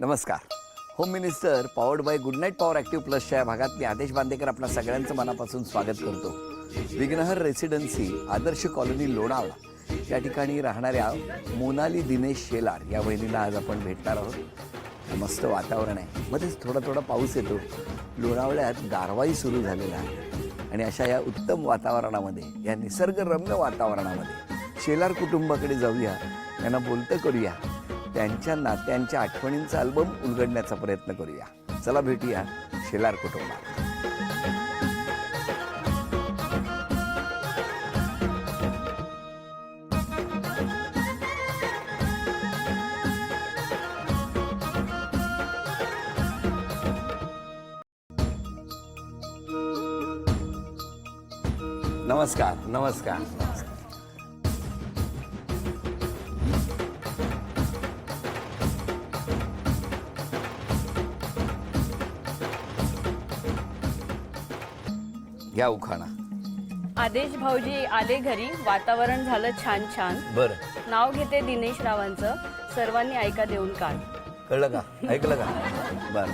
नमस्कार. Home minister powered by Good Knight power active प्लसच्या या भागात मी आदेश बांदेकर आपल्या सगळ्यांचं मनापासून स्वागत करतो. विघ्नहर रेसिडेन्सी आदर्श कॉलनी लोणावळा या ठिकाणी राहणाऱ्या मोनाली दिनेश शेलार या बहिणीला आज आपण भेटणार आहोत. मस्त वातावरण आहे, मध्येच थोडा पाऊस येतो. लोणावळ्यात गारवाई सुरू झालेला आहे आणि अशा या उत्तम वातावरणामध्ये, या निसर्गरम्य वातावरणामध्ये शेलार कुटुंबाकडे जाऊया, त्यांना बोलतं करूया, त्यांच्या नात्यांच्या आठवणींचा अल्बम उलगडण्याचा प्रयत्न करूया. चला भेटूया शेलार कुटुंबात. नमस्कार. नमस्कार. घ्या उखाणा. आदेश भाऊजी आले घरी, वातावरण झालं छान छान. बरं, नाव घेते दिनेश रावांचं, सर्वांनी ऐका देऊन कान. कळलं का? ऐकलं का? बरं.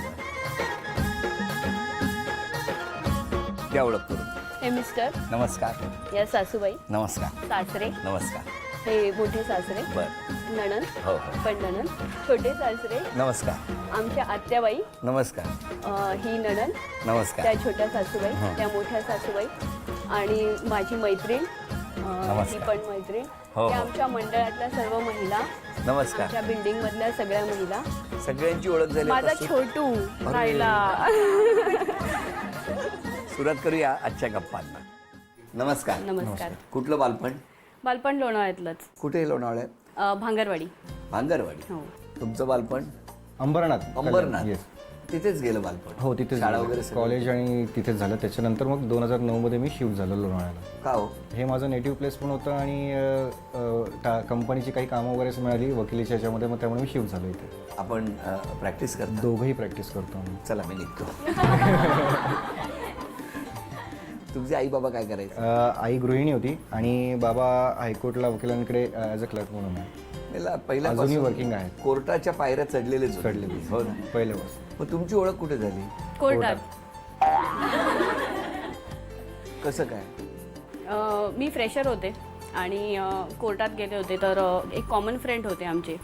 द्या ओळख करून. हे मिस्टर, नमस्कार. या सासूबाई, नमस्कार. सासरे, नमस्कार. हे मोठे सासरे, बरं. नणंद, हो. पण नणंद, छोटे सासरे, नमस्कार. आमच्या आत्याबाई, नमस्कार. ही नणंद, नमस्कार. त्या छोट्या सासूबाई, त्या मोठ्या सासूबाई आणि माझी मैत्रीण, ही पण मैत्रीण, हो. त्या आमच्या मंडळातल्या सर्व महिला, नमस्कार. आमच्या बिल्डिंग मधल्या सगळ्या महिला, सगळ्यांची ओळख झाली. माझा आता छोटू राहिला. सुरुवात करूया आजच्या गप्पांना. नमस्कार. नमस्कार. कुठलं बालपण? बालपण लोणावळ्यातलंच, कुठे लोणावळ्यात? भांगरवाडी. भांगरवाडी. हो. तुमचं बालपण? अंबरनाथ. अंबरनाथ. Yes. तिथेच गेलं बालपण? हो, तिथेच शाळा वगैरे सगळं? कॉलेज आणि तिथेच झालं. त्याच्यानंतर मग 2009 मध्ये मी शिफ्ट झालो लोणावळ्याला. का हो? हे माझं नेटिव्ह प्लेस पण होतं आणि कंपनीची काही कामं वगैरे मिळाली वकिलीच्या याच्यामध्ये, मग त्यामुळे मी शिफ्ट झालो इथे. आपण प्रॅक्टिस करतो? दोघंही प्रॅक्टिस करतो आम्ही. चला मी निघतो. तुमचे आई बाबा काय करायचे? आई गृहिणी होती आणि बाबा हायकोर्टला वकिलांकडे ॲज अ क्लर्क म्हणून आहे. पहिल्यापासून अजूनही वर्किंग आहे. कोर्टाच्या पायऱ्या चढलेलेच होते. चढलेली. हो ना? पहिल्यापासून. मग तुमची ओळख कुठे झाली? कोर्टात. कसं काय? मी फ्रेशर होते आणि कोर्टात गेले होते, तर एक कॉमन फ्रेंड होते आमचे,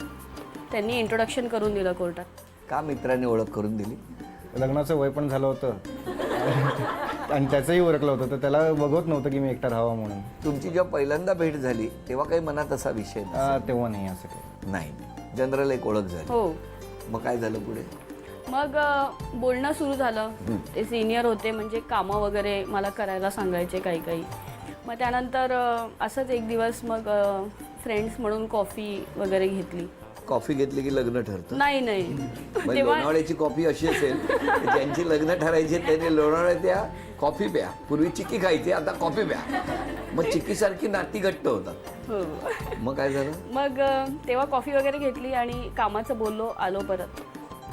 त्यांनी इंट्रोडक्शन करून दिलं कोर्टात. का मित्रांनी ओळख करून दिली? लग्नाचं वय पण झालं होतं आणि त्याचंही ओळखलं होतं, तर त्याला बघत नव्हतं की मी एकटा राहावा म्हणून. तुमची जेव्हा पहिल्यांदा भेट झाली तेव्हा काही मनात असा विषय तेव्हा नाही असं काही. नाही? जनरल एक ओळख झाली. हो. मग काय झालं पुढे? मग बोलणं सुरू झालं. ते सिनियर होते, म्हणजे कामं वगैरे मला करायला सांगायचे काही. मग त्यानंतर असंच एक दिवस मग फ्रेंड्स म्हणून कॉफी वगैरे घेतली. कॉफी घेतली की लग्न ठरतं? नाही. म्हणजे लोणावळ्याची कॉफी अशी असेल की ज्यांची लग्न ठरायची त्यांनी लोणावळ्यात या कॉफी प्या. पूर्वी चिक्की खायची, आता कॉफी प्या. मग चिक्कीसारखी नाती घट्ट होतात. हो. मग काय झालं? मग तेव्हा कॉफी वगैरे घेतली आणि कामाचं बोललो, आलो परत.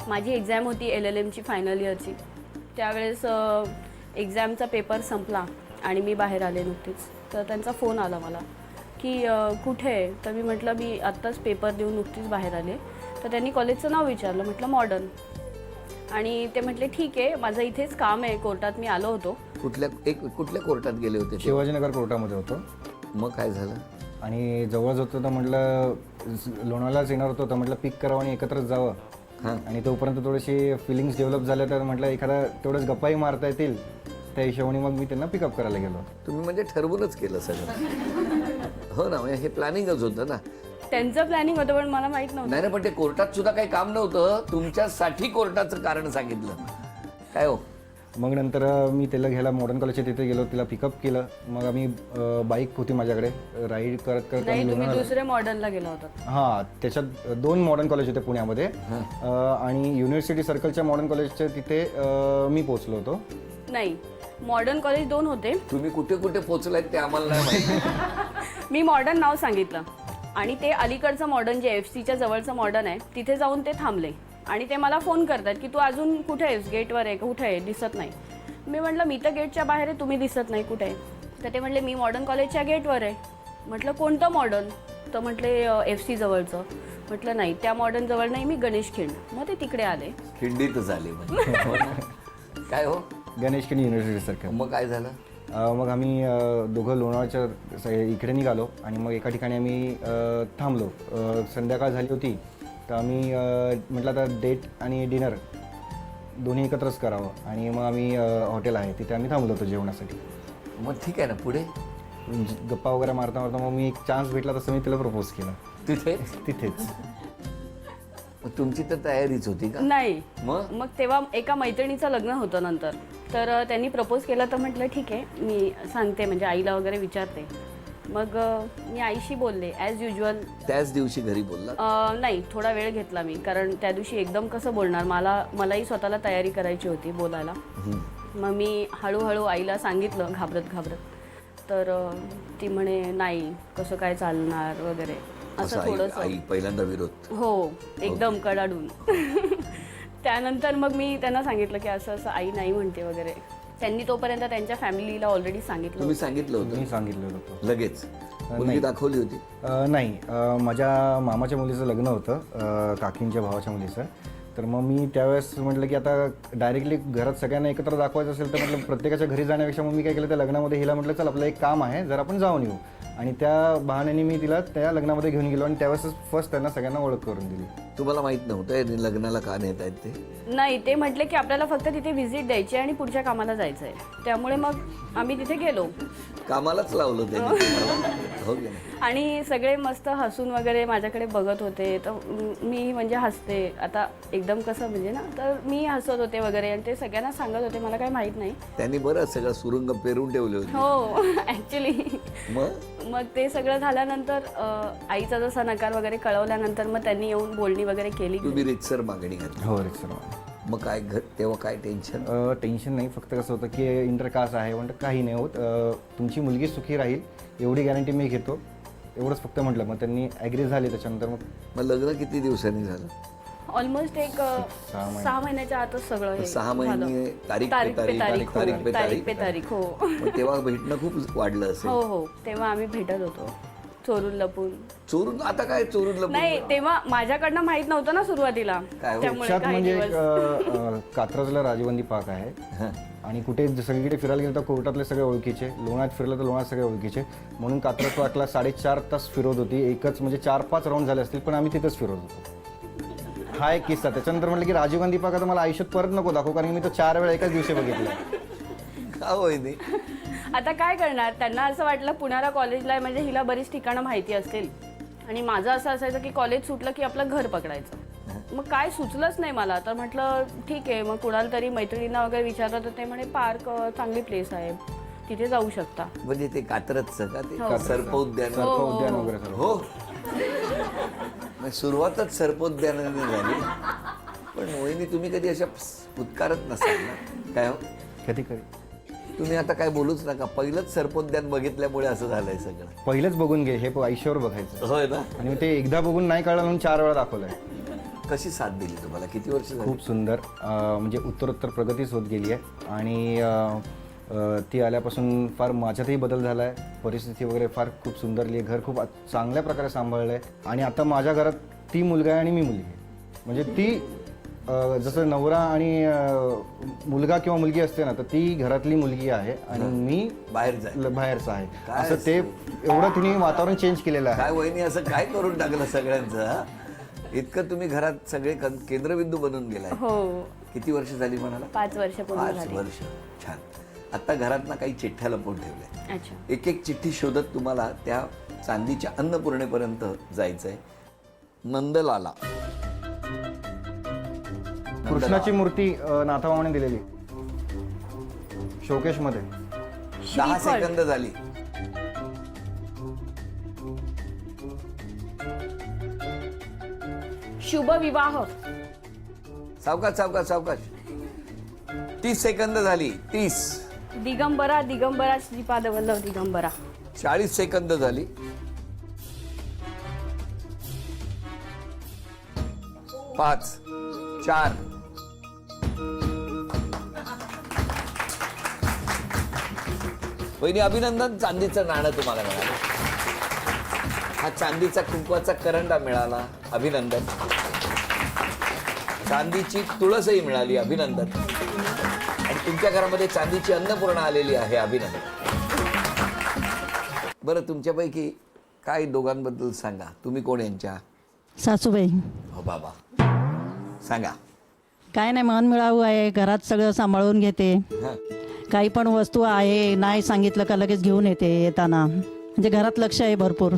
माझी एक्झाम होती LLMची फायनल इयरची. त्यावेळेस एक्झामचा पेपर संपला आणि मी बाहेर आले नुकतीच. तर त्यांचा फोन आला मला की कुठे आहे? तर मी म्हटलं मी आत्ताच पेपर देऊन नुकतीच बाहेर आले. तर त्यांनी कॉलेजचं नाव विचारलं. म्हटलं मॉडर्न. आणि ते म्हटले ठीक आहे, माझं इथेच काम आहे, कोर्टात मी आलो होतो. कुठल्या कोर्टात गेले होते? शिवाजीनगर कोर्टामध्ये होतो. मग काय झालं? आणि जवळच होतं तर म्हटलं लोणावळ्यालाच येणार होतं, तर म्हटलं पिक करावं आणि एकत्रच जावं. आणि तोपर्यंत थोडीशी फिलिंग्स डेव्हलप झाल्या, तर म्हटलं एखादा तेवढंच गप्पाही मारता येतील, त्या हिशोबाने मग मी त्यांना पिकअप करायला गेलो. तुम्ही म्हणजे ठरवूनच केलं सगळं? हो ना, म्हणजे हे प्लॅनिंगच होतं ना? त्यांचं प्लॅनिंग होतं, पण मला माहित नव्हतं. नाही, पण ते कोर्टात सुद्धा काही काम नव्हतं, तुमच्यासाठी कोर्टाचं कारण सांगितलं. काय हो? मग नंतर मी त्याला घ्यायला मॉडर्न कॉलेजच्या तिथे गेलो, तिला पिकअप केलं. मग आम्ही बाईक होती माझ्याकडे, राईड करत नाही, तुम्ही दुसऱ्या मॉडर्नला गेला होता. हां, त्याच्यात 2 मॉडर्न कॉलेज होते पुण्यामध्ये आणि युनिव्हर्सिटी सर्कलच्या मॉडर्न कॉलेजच्या तिथे मी पोहोचलो होतो. नाही, मॉडर्न कॉलेज 2 होते. तुम्ही कुठे कुठे पोहोचलात ते आम्हाला नाही माहिती. मी मॉडर्न नाव सांगितलं आणि ते अलीकडचं मॉडर्न, जे FCच्या जवळचं मॉडर्न आहे, तिथे जाऊन ते थांबले. आणि ते मला फोन करतात की तू अजून कुठे आहेस? गेटवर आहे, कुठे आहे? दिसत नाही. मी म्हटलं मी तर गेटच्या बाहेर आहे, तुम्ही दिसत नाही, कुठे आहे? तर ते म्हटले मी मॉडर्न कॉलेजच्या गेटवर आहे. म्हटलं कोणतं मॉडर्न? तर म्हटले FC जवळचं. म्हटलं नाही, त्या मॉडर्न जवळ नाही, मी गणेश खिंड. मग ते तिकडे आले. खिंडीतच आले म्हणजे हो ना? काय हो गणेश खिंड युनिव्हर्सिटी सारखं. मग काय झालं? मग आम्ही दोघं लोणावळ्याच्या इकडे निघालो आणि मग एका ठिकाणी आम्ही थांबलो. संध्याकाळ झाली होती तर आम्ही म्हटलं आता डेट आणि डिनर दोन्ही एकत्रच करावं आणि मग आम्ही हॉटेल आहे तिथे आम्ही थांबलो होतो जेवणासाठी. मग ठीक आहे ना, पुढे गप्पा वगैरे मारता मारता मग मी एक चान्स भेटला तसं मी तिला प्रपोज केला तिथे. तिथेच. मग तुमची तर तयारीच होती का? नाही, मग मग तेव्हा एका मैत्रिणीचं लग्न होतं नंतर, तर त्यांनी प्रपोज केलं. तर म्हटलं ठीक आहे, मी सांगते, म्हणजे आईला वगैरे विचारते. मग मी आईशी बोलले ॲज युजल. त्याच दिवशी घरी बोलला? नाही, थोडा वेळ घेतला मी, कारण त्या दिवशी एकदम कसं बोलणार, मलाही स्वतःला तयारी करायची होती बोलायला. मग मी हळूहळू आईला सांगितलं घाबरत घाबरत. तर ती म्हणे नाही, कसं काय चालणार वगैरे असं थोडंसं. आई पहिल्यांदा विरोध? हो, एकदम कडाडून. त्यानंतर मग मी त्यांना सांगितलं की असं असं आई नाही म्हणते वगैरे. त्यांनी तोपर्यंत त्यांच्या फॅमिलीला ऑलरेडी सांगितलं. तुम्ही सांगितलं मी होतं? सांगितलं होतं लगेच मुलगी दाखवली होती? नाही, माझ्या मामाच्या मुलीचं लग्न होतं, काकींच्या भावाच्या मुलीचं. तर मग मी त्यावेळेस म्हटलं की आता डायरेक्टली घरात सगळ्यांना एकत्र दाखवायचं असेल तर म्हटलं प्रत्येकाच्या घरी जाण्यापेक्षा मग मी काय केलं, त्या लग्नामध्ये हिला म्हटलं चल आपलं एक काम आहे, जर आपण जाऊन येऊ. आणि त्या बहाण्याने मी तिला त्या लग्नामध्ये घेऊन गेलो आणि त्यावेळेस फर्स्ट त्यांना सगळ्यांना ओळख करून दिली. तुम्हाला माहित नव्हतं हे लग्नाला का नेत आहेत ते? नाही, ते म्हटले की आपल्याला फक्त तिथे व्हिजिट द्यायची आणि पुढच्या कामाला जायचं आहे. त्यामुळे मग आम्ही तिथे गेलो. कामालाच लावलं त्यांनी तुम्हाला. हो की नाही? आणि सगळे मस्त हसून वगैरे माझ्याकडे बघत होते. तर मी म्हणजे हसते आता एकदम कसं म्हणजे ना, तर मी हसत होते वगैरे आणि ते सगळ्यांना सांगत होते, मला काही माहीत नाही. त्यांनी बरं सगळं सुरुंग पेरून ठेवले होते. हो, ॲक्च्युली. मग ते सगळं झाल्यानंतर आईचा जसा नकार वगैरे कळवल्यानंतर मग त्यांनी येऊन बोलणी वगैरे केली. तुम्ही रितसर मागणी घातली? हो रिक्सर. मग काय तेव्हा काय टेन्शन? टेन्शन नाही, फक्त कसं होतं की इंटरकास्ट आहे म्हणतं काही नाही होत, तुमची मुलगी सुखी राहील एवढी गॅरंटी मी घेतो, एवढंच फक्त म्हटलं. मग त्यांनी ॲग्री झाले. त्याच्यानंतर मग लग्न किती दिवसांनी झालं? ऑलमोस्ट एक 6 महिन्याच्या आतच सगळं हे 6 महिने तारीख पे तारीख पे तारीख, तारीख पे तारीख. तारीख. हो मग तेव्हा भेटणं खूप वाढलं असेल. हो हो, तेव्हा आम्ही भेटत होतो चोरून लपून. चोरून? आता काय चोरून लपून? नाही, तेव्हा माझ्याकडनं माहित नव्हतं ना सुरुवातीला, काय हो? त्यामुळे त्यात काही म्हणजे दिवस. कात्रजला राजबंदी पार्क आहे आणि कुठे सगळीकडे फिरायला गेलं तर कोर्टातले सगळे ओळखीचे, लोणात फिरलं तर लोणात सगळे ओळखीचे, म्हणून कात्रज पार्कला 4.5 तास फिरत होती. एकच म्हणजे 4-5 राऊंड झाले असतील, पण आम्ही तिथंच फिरत होतो. हा एक किस्सा. त्याच्यानंतर म्हटलं की राजीव गांधी पार्क आता मला आयुष्यात परत नको दाखवू, कारण मी तो 4 वेळा एकाच दिवशी बघितला. का होईनी? आता काय करणार, त्यांना असं वाटलं पुण्याला कॉलेजला आहे म्हणजे हिला बरीच ठिकाणं माहिती असतील. आणि माझं असं असायचं की कॉलेज सुटलं की आपलं घर पकडायचं. मग काय सुचलंच नाही मला. तर म्हटलं ठीक आहे, मग कुणाला तरी मैत्रिणींना वगैरे विचारलं तर ते म्हणे पार्क चांगली प्लेस आहे, तिथे जाऊ शकता. म्हणजे ते कात्रजचं का ते हो. सर्पोद्यान? उद्यान वगैरे सर्व. हो, सुरुवातच सर्पोद्यानाने झाली. पण मोहिनी तुम्ही कधी अशा उत्कारत नसाल ना? काय हो? कधी कधी तुम्ही आता काय बोलूच नका, पहिलंच सर्पोद्यान बघितल्यामुळे असं झालंय सगळं. पहिलेच बघून घे, हे आयुष्यावर बघायचं. होय ना? आणि ते एकदा बघून नाही कळलं म्हणून 4 वेळा दाखवलंय. कशी साथ दिली तुम्हाला? किती वर्ष झाली? खूप सुंदर, म्हणजे उत्तरोत्तर प्रगतीच होत गेली आहे. आणि ती आल्यापासून फार माझ्यातही बदल झाला आहे. परिस्थिती वगैरे फार खूप सुंदरली आहे. घर खूप चांगल्या प्रकारे सांभाळलं आहे. आणि आता माझ्या घरात ती मुलगा आहे आणि मी मुलगी आहे. म्हणजे ती जसं नवरा आणि मुलगा किंवा मुलगी असते ना, तर ती घरातली मुलगी आहे आणि मी बाहेरचा आहे. असं ते एवढं तिने वातावरण चेंज केलेलं आहे. काय वहिनी असं काय करून टाकलं सगळ्यांचं? इतकं तुम्ही घरात सगळे केंद्रबिंदू बनून गेलाय. हो. किती वर्ष झाली म्हणाला? 5 वर्ष पूर्ण 5 झाली. वर्ष. छान. आता घरात ना काही चिठ्ठ्या लपवून ठेवल्या. अच्छा. एक एक चिठ्ठी शोधत तुम्हाला त्या चांदीच्या अन्नपूर्णेपर्यंत जायचंय. नंदलाला कृष्णाची मूर्ती नाथामामाने दिलेली शोकेश मध्ये. 10 सेकंद झाली. शुभ विवाह. सावकाश सावकाश सावकाश. 30 सेकंद झाली. 30. दिगंबरा दिगंबरा श्रीपाद वल्लभ दिगंबरा. 40 सेकंद झाली. 5 4. वहिनी अभिनंदन, चांदीचं नाणं तुम्हाला मिळालं. हा चांदीचा कुंकवाचा करंडा मिळाला, अभिनंदन. चांदीची तुळसही मिळाली, अभिनंदन. आणि तुमच्या घरामध्ये चांदीची अन्नपूर्णा आलेली आहे, अभिनंदन. बरं, तुमच्यापैकी काय दोघांबद्दल सांगा. तुम्ही कोण यांच्या? सासूबाई. हो बाबा, सांगा. काय नाही, मन मिळावू आहे, घरात सगळं सांभाळून घेते. हां, काही पण वस्तू आहे नाही सांगितलं का लगेच घेऊन येते येताना. म्हणजे घरात लक्ष आहे भरपूर.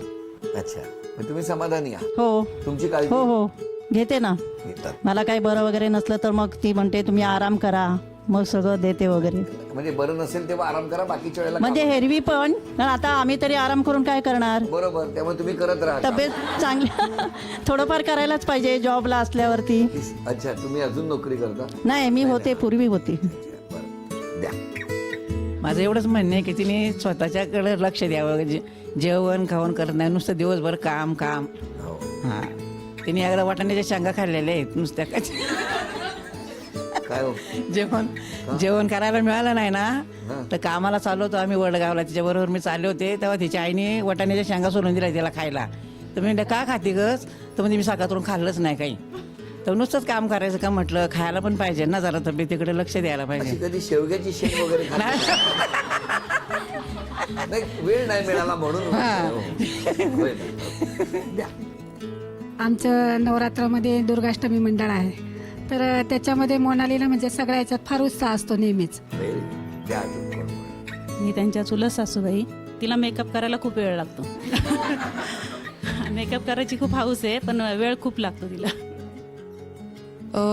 अच्छा. मग तुम्ही समाधानी आहात? हो तुमची काळजी हो हो घेते ना. घेतात. मला काही बरं वगैरे नसलं तर मग ती म्हणते तुम्ही आराम करा, मग सगळं देते वगैरे. म्हणजे बरं नसेल तेव्हा आराम करा, बाकीच्या वेळेला म्हणजे कामं. हेरवी पण आता आम्ही तरी आराम करून काय करणार. बरोबर, त्यामुळे तुम्ही करत राहा. तब्येत चांगली थोडंफार करायलाच पाहिजे जॉबला असल्यावरती. अच्छा, तुम्ही अजून नोकरी करता? नाही, मी होते, पूर्वी होती. बरं, द्या. माझं एवढंच म्हणणं आहे की तिने स्वतःच्याकडे लक्ष द्यावं. जेवण खावण करत नाही, नुसतं दिवसभर काम काम. हो. हां, तिने एकदा वाटाण्याच्या शेंगा खाल्लेल्या आहेत नुसत्या. काय हो? जेवण करायला मिळालं नाही ना, तर कामाला चाललो होतो आम्ही वडगावला, तिच्याबरोबर मी चालले होते तेव्हा तिच्या आईने वाटाण्याच्या शेंगा सोडून दिल्या तिला खायला. तर मी म्हटलं का खाते गस, तर म्हणजे मी सकाळतून खाल्लंच नाही काही. तर नुसतंच काम करायचं का म्हटलं, खायला पण पाहिजे ना, जरा तब्येतीकडे लक्ष द्यायला अशी पाहिजे. कधी शेवग्याची शेंग वगैरे खाल्ली? नाही, वेळ नाही मिळाला म्हणून. होय ना. द्या. आमचं नवरात्रामध्ये दुर्गाष्टमी मंडळ आहे, तर त्याच्यामध्ये मोनालीला म्हणजे सगळ्या याच्यात फार उत्साह असतो नेहमीच. द्या अजून कोण? मी त्यांच्या चुलत सासूबाई. तिला मेकअप करायला खूप वेळ लागतो. मेकअप करायची खूप हौस आहे, पण वेळ खूप लागतो तिला.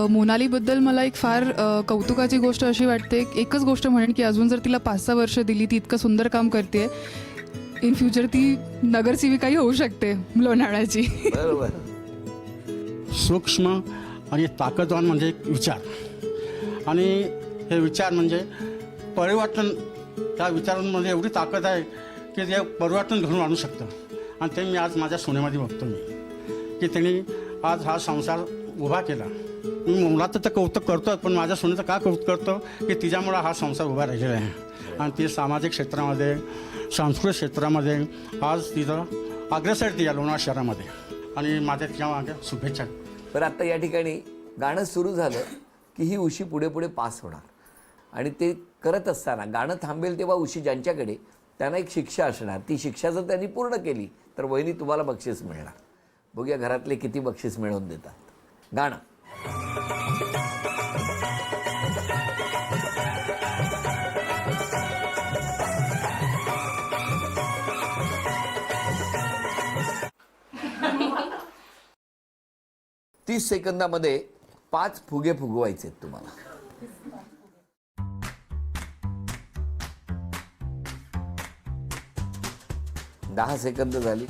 मोनालीबद्दल मला एक फार कौतुकाची गोष्ट अशी वाटते, एकच गोष्ट म्हणेन की अजून जर तिला 5-6 वर्ष दिली, ती इतकं सुंदर काम करते, इन फ्युचर ती नगरसेविकाही होऊ शकते लोणावळ्याची. बरोबर. सूक्ष्म आणि ताकदवान म्हणजे एक विचार, आणि हे विचार म्हणजे परिवर्तन. त्या विचारांमध्ये एवढी ताकद आहे की ते परिवर्तन घडवून आणू शकतं. आणि ते मी आज माझ्या सोन्यामध्ये बघतो मी, की त्यांनी आज हा संसार उभा केला. मी मुलाचं तर कौतुक करतो, पण माझ्या सोन्याचं का कौतुक करतो की तिच्यामुळं हा संसार उभा राहिलेला आहे. आणि ती सामाजिक क्षेत्रामध्ये, सांस्कृतिक क्षेत्रामध्ये आज तिथं अग्रेसर ती या लोणावळा शहरामध्ये, आणि माझ्या तिच्या मागे शुभेच्छा. बरं, आता या ठिकाणी गाणं सुरू झालं की ही उशी पुढे पुढे पास होणार, आणि ते करत असताना गाणं थांबेल तेव्हा उशी ज्यांच्याकडे, त्यांना एक शिक्षा असणार. ती शिक्षा जर त्यांनी पूर्ण केली तर वहिनी तुम्हाला बक्षीस मिळणार. बघूया घरातले किती बक्षीस मिळवून देतात. गाणं. तीस सेकंदामध्ये 5 फुगे फुगवायचे तुम्हाला. दहा सेकंद झाली.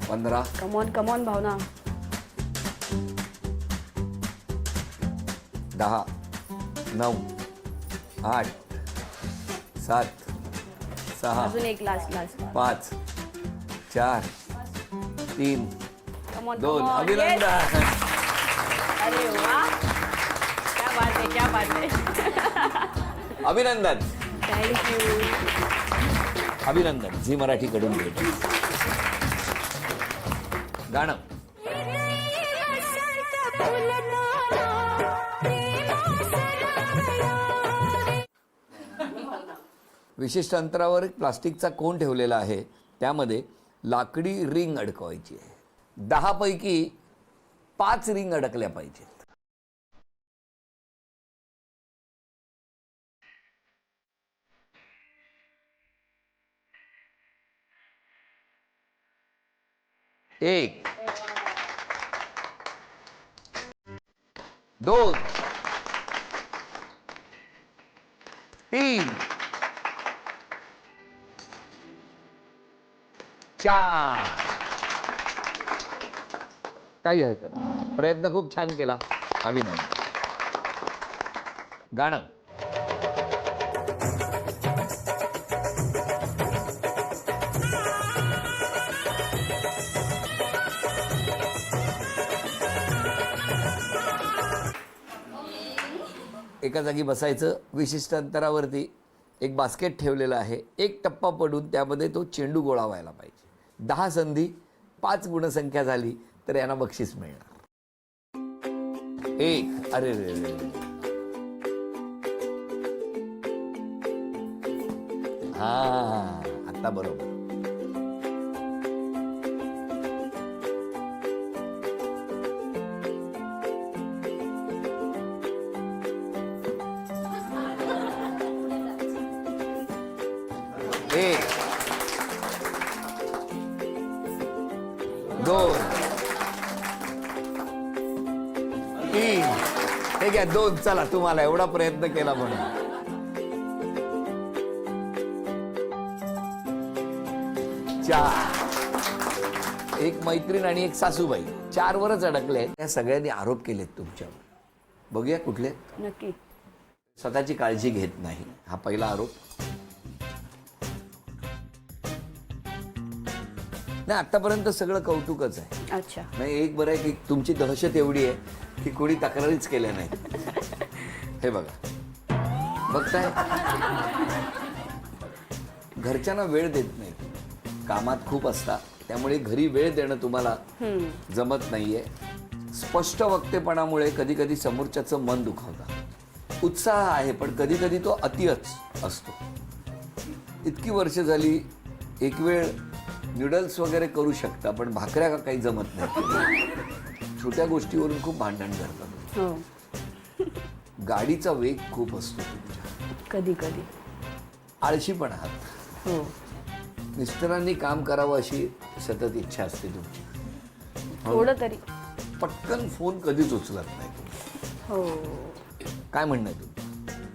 15. कमॉन कमॉन भावना. 10, 9, 8, 7, 6, अजून एक लास्ट 5, 4, 3, कमॉन 2. अभिनंदन. अरे वा, क्या बात आहे, क्या बात आहे. अभिनंदन. थँक्यू. अभिनंदन. झी मराठीकडून भेट. गाणं. विशिष्ट अंतरावर एक प्लास्टिकचा कोन ठेवलेला आहे, त्यामध्ये लाकडी रिंग अडकवायची आहे. 10 पैकी 5 रिंग अडकल्या पाहिजेत. एक, 2, 3, 4. काही हरकत नाही. प्रयत्न खूप छान केला. अभिनंदन. गाणं. एका जागी बसायचं, विशिष्ट अंतरावरती एक बास्केट ठेवलेलं आहे. एक टप्पा पडून त्यामध्ये तो चेंडू गोळा व्हायला पाहिजे. 10 संधी, 5 गुणसंख्या झाली तर यांना बक्षीस मिळणार. 1, अरे रे रे रे. हा, आता बरोबर. एक, 2, 3, हे घ्या 2. चला, तुम्हाला एवढा प्रयत्न केला म्हणून. 4, एक मैत्रीण आणि एक सासूबाई, 4 वरच अडकले. त्या सगळ्यांनी आरोप केलेत तुमच्यावर. बघूया कुठले. नक्की. स्वतःची काळजी घेत नाही, हा पहिला आरोप. नाही, आतापर्यंत सगळं कौतुकच आहे. अच्छा. नाही, एक बरं आहे की तुमची दहशत एवढी आहे की कोणी तक्रारीच केल्या नाही. हे बघा, बघताय, घरच्यांना वेळ देत नाही, कामात खूप असता, त्यामुळे घरी वेळ देणं तुम्हाला जमत नाहीये. स्पष्ट वक्तेपणामुळे कधी कधी समोरच्याचं मन दुखावतं. उत्साह आहे पण कधी कधी तो अतिच असतो. इतकी वर्ष झाली, एक वेळ नूडल्स वगैरे करू शकता पण भाकऱ्या का काही जमत नाही. छोट्या गोष्टीवरून खूप भांडण करतात. हो. गाडीचा वेग खूप असतो तुमच्या. कधी कधी. आळशी पण आहात. हो. मिस्टरांनी काम करावं अशी सतत इच्छा असते तुमची. थोडं तरी. पटकन फोन कधीच उचलत नाही. हो. काय म्हणणं आहे तुमचं?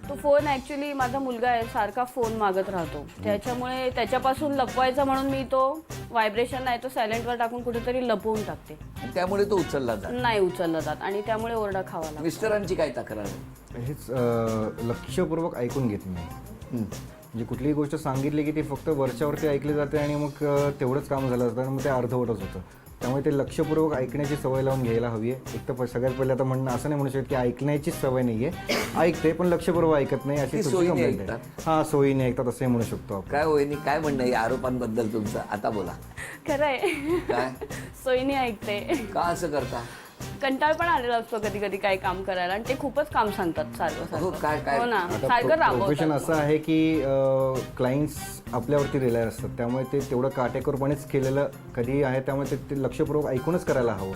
तो फोन ॲक्च्युली माझा मुलगा आहे, सारखा फोन मागत राहतो. त्याच्यामुळे त्याच्यापासून लपवायचा म्हणून मी तो व्हायब्रेशन नाही, तो सायलेंटवर टाकून कुठेतरी लपवून टाकते. त्यामुळे तो उचलला जात नाही उचलला जात आणि त्यामुळे ओरडा खावा लागतो. मिस्टरांची काय तक्रार आहे? हेच लक्षपूर्वक ऐकून घेत नाही. म्हणजे कुठलीही गोष्ट सांगितली की ती फक्त वरच्यावरती ऐकली जाते आणि मग तेवढंच काम झालं असतं आणि मग ते अर्धवटच होतं. त्यामुळे ते लक्षपूर्वक ऐकण्याची सवय लावून घ्यायला हवी आहे. एक तर सगळ्यात पहिले आता म्हणणं असं नाही म्हणू शकत की ऐकण्याची सवय नाही आहे, ऐकते पण लक्षपूर्वक ऐकत नाही अशी तुमची सोयीने कंप्लेंट आहे. हां, सोयीने ऐकतात असंही म्हणू शकतो आपण. काय होईनी, काय म्हणणं आहे या आरोपांबद्दल तुमचं? आता बोला. खरंय. काय, सोयीने ऐकते. का असं करता? कंटाळ पण आलेला असतो कधी कधी काही काम करायला आणि ते खूपच काम सांगतात सारखं हो, काय- काय? हो ना, आता सारखं प्रोफेशन राबवतात. असं आहे की क्लायंट्स आपल्यावरती रिलाय असतात, त्यामुळे ते तेवढं काटेकोरपणेच केलेलं कधी आहे, त्यामुळे ते लक्षपूर्वक ऐकूनच करायला हवं.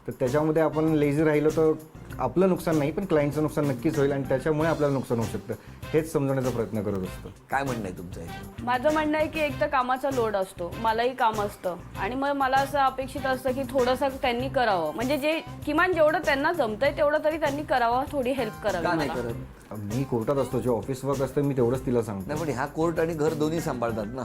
तर त्याच्यामध्ये आपण लेझी राहिलो तर आपलं नुकसान नाही पण क्लायंटचं नुकसान नक्कीच होईल आणि त्याच्यामुळे आपल्याला नुकसान होऊ शकतं. हेच समजवण्याचा प्रयत्न करत असतो. काय म्हणणं आहे तुमचं याच्यावर? माझं म्हणणं आहे की एक तर कामाचा लोड असतो, मलाही काम असतं आणि मग मला असं अपेक्षित असतं की थोडंसं त्यांनी करावं, म्हणजे जे किमान जेवढं त्यांना जमतंय तेवढं तरी त्यांनी करावं, थोडी हेल्प का करावी नाही मला. करत? मी कोर्टात असतो, जे ऑफिस वर्क असतं मी तेवढंच तिला सांगतो. नाही पण ह्या कोर्ट आणि घर दोन्ही सांभाळतात ना.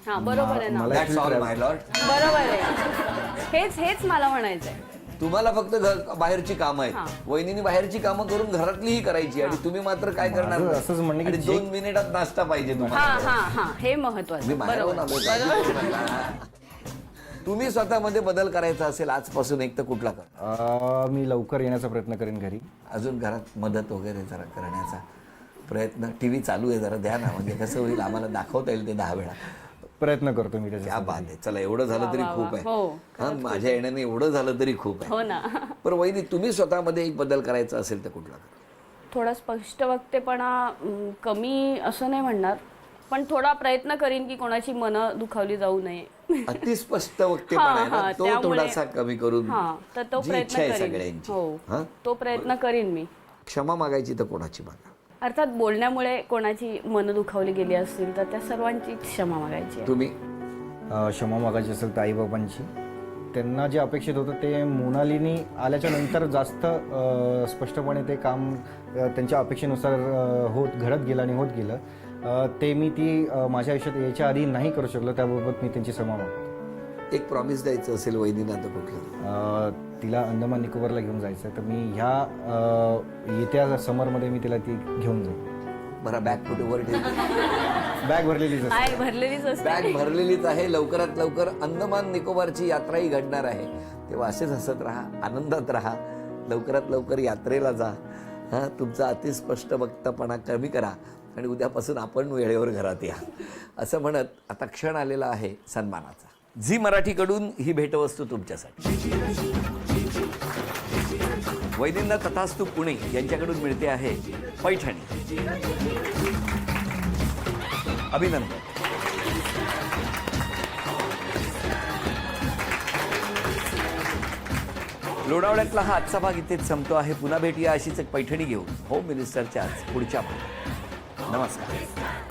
हा बरोबर आहे ना. मला That's all, my lord. बरोबर आहे. हेच मला म्हणायचंय. तुम्हाला फक्त बाहेरची कामं आहेत. वहिनीने बाहेरची कामं करून घरातलीही करायची आणि तुम्ही मात्र काय करणार? माझं असंच म्हणणं की आणि 2 मिनिटात नाश्ता पाहिजे हा तुम्हाला. हा हा हे महत्वाचं. मी बाहेरून बरोबर. आलो. तुम्ही स्वतःमध्ये बदल करायचा असेल आजपासून एक तर कुठला कर? मी लवकर येण्याचा प्रयत्न करेन घरी. अजून घरात मदत वगैरे जरा करण्याचा प्रयत्न. टीव्ही चालू आहे, जरा द्या ना, म्हणजे कसं होईल आम्हाला दाखवता येईल ते 10 वेळा. प्रयत्न करतो मी क्या त्याच्या. बात आहे. चला, एवढं झालं तरी खूप आहे. हो. हा, माझ्या येण्याने एवढं झालं तरी खूप आहे. हो ना. पण वहिनी, तुम्ही स्वतःमध्ये एक बदल करायचा असेल तर कुठला करा? थोडा स्पष्ट वक्तेपणा कमी असं नाही म्हणणार, पण थोडा प्रयत्न करीन की कोणाची मनं दुखावली जाऊ नये. अतिस्पष्ट वक्तेपणा आहे ना, तो त्यामुळे- थोडासा कमी करून हा, तर तो जी प्रयत्न इच्छा आहे करीन. सगळ्यांची. हो, हा? तो प्रयत्न करीन मी. क्षमा मागायची तर कोणाची मागा? अर्थात बोलण्यामुळे कोणाची मनं दुखावली गेली असतील तर त्या सर्वांची क्षमा मागायची आहे. तुम्ही क्षमा मागायची असेल तर आईबाबांची. त्यांना जे अपेक्षित होतं ते मोनालीनी आल्याच्या नंतर जास्त स्पष्टपणे ते काम त्यांच्या अपेक्षेनुसार घडत गेलं आणि होत गेलं. ते मी माझ्या आयुष्यात यायच्या आधी नाही करू शकलो, त्याबाबत मी त्यांची क्षमा मागतो. एक प्रॉमिस द्यायचं असेल वहिनीला तर कुठलं? तिला अंदमान निकोबारला घेऊन जायचं आहे, तर मी ह्या येत्या समरमध्ये मी तिला ती घेऊन जाईन. बरं, बॅग कुठे वर ठेव. बॅग भरलेलीच असते. आहे, भरलेलीच असते. बॅग भरलेलीच आहे. लवकरात लवकर अंदमान निकोबारची यात्राही घडणार आहे. तेव्हा असेच हसत राहा, आनंदात राहा. लवकरात लवकर यात्रेला जा. हां, तुमचा अतिस्पष्ट वक्तपणा कमी करा. आणि उद्यापासून आपण वेळेवर घरात या असं म्हणत आता क्षण आलेला आहे सन्मानाचा. झी मराठीकडून ही भेटवस्तू तुमच्यासाठी. वैदिंदा तथास्तू पुणे यांच्याकडून मिळते आहे पैठणी. अभिनंदन. लोणावळ्यातला हा आजचा भाग इथेच संपतो आहे. पुन्हा भेटूया अशीच एक पैठणी घेऊन होम मिनिस्टरच्या पुढच्या भागात. नमस्कार.